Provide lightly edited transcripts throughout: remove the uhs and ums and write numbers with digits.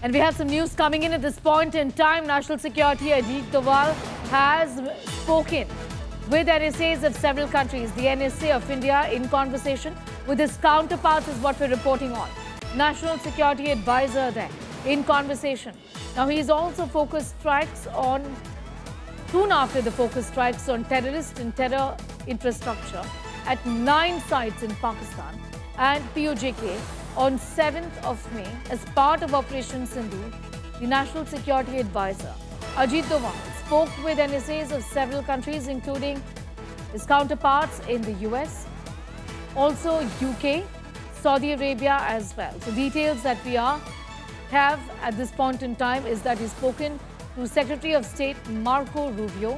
And we have some news coming in at this point in time. National Security Ajit Doval has spoken with NSAs of several countries. The NSA of India in conversation with his counterparts is what we're reporting on. National Security Advisor there in conversation. Now he's also focused strikes on, soon after the focus strikes on terrorist and terror infrastructure at 9 sites in Pakistan and POJK on 7th of May as part of Operation Sindoor. The National Security Advisor Ajit Doval spoke with NSAs of several countries, including his counterparts in the US, also UK, Saudi Arabia as well. So details that we have at this point in time is that he's spoken to Secretary of State Marco Rubio,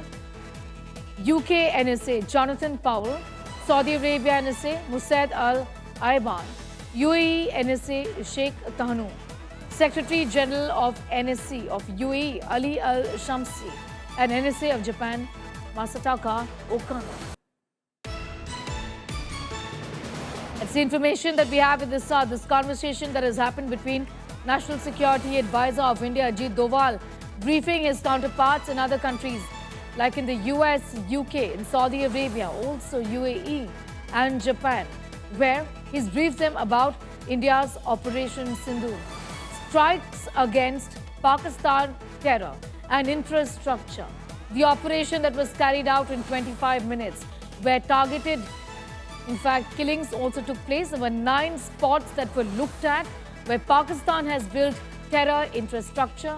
UK NSA Jonathan Powell, Saudi Arabia NSA Musaid Al-Ayban, UAE NSA Sheikh Tahnoon, Secretary General of NSC of UAE Ali Al-Shamsi, and NSA of Japan Masataka Okano. It's the information that we have in this conversation that has happened between National Security Advisor of India Ajit Doval briefing his counterparts in other countries like in the US, UK, in Saudi Arabia, also UAE and Japan, where he's briefed them about India's Operation Sindoor, strikes against Pakistan terror and infrastructure. The operation that was carried out in 25 minutes were targeted. In fact, killings also took place. There were 9 spots that were looked at where Pakistan has built terror infrastructure.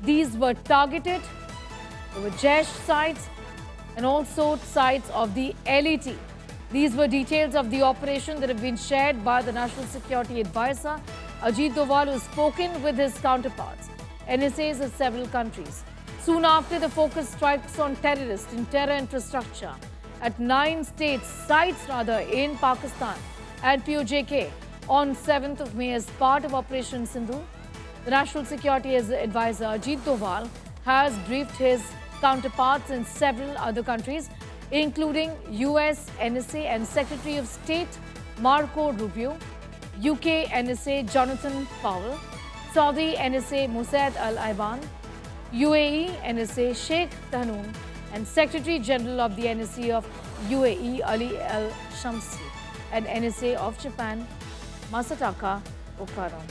These were targeted. There were Jaish sites and also sites of the LET. These were details of the operation that have been shared by the National Security Advisor Ajit Doval, who has spoken with his counterparts, NSAs of several countries. Soon after the focus strikes on terrorist and terror infrastructure at 9 sites in Pakistan and POJK on 7th of May as part of Operation Sindoor, the National Security Advisor Ajit Doval has briefed his counterparts in several other countries, including US NSA and Secretary of State Marco Rubio, UK NSA Jonathan Powell, Saudi NSA Musaid Al-Ayban, UAE NSA Sheikh Tahnoon, and Secretary General of the NSA of UAE Ali Al-Shamsi, and NSA of Japan Masataka Okano.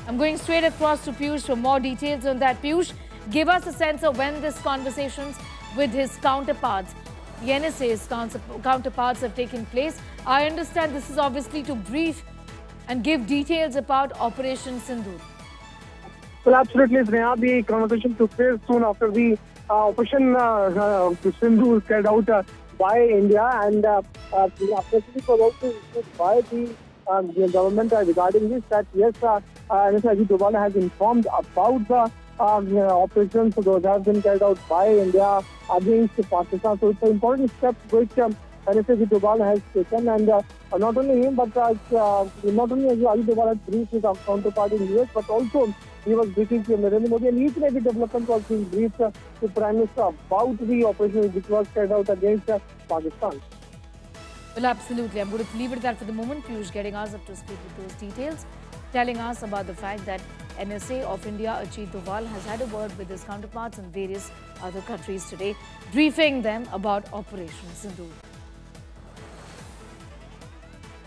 I'm going straight across to Piyush for more details on that. Piyush, give us a sense of when these conversations with his counterparts, the NSA's counterparts, have taken place. I understand this is obviously to brief and give details about Operation Sindoor. Well, absolutely, Sneha. The conversation took place soon after the Operation Sindoor carried out by India, and the opportunity was also issued by the government regarding this, that yes, NSA Ajit Doval has informed about the operations that have been carried out by India against Pakistan. So it's an important step which NSA Ajit Doval has taken, and not only him, but not only Ajit Doval has briefed his counterpart in the US, but also he was briefing to Narendra Modi, and each and every development was being briefed to Prime Minister about the operation which was carried out against Pakistan. Well, absolutely. I'm going to leave it at that for the moment. Piyush getting us up to speed with those details, telling us about the fact that NSA of India Ajit Doval has had a word with his counterparts in various other countries today, briefing them about Operation Sindoor.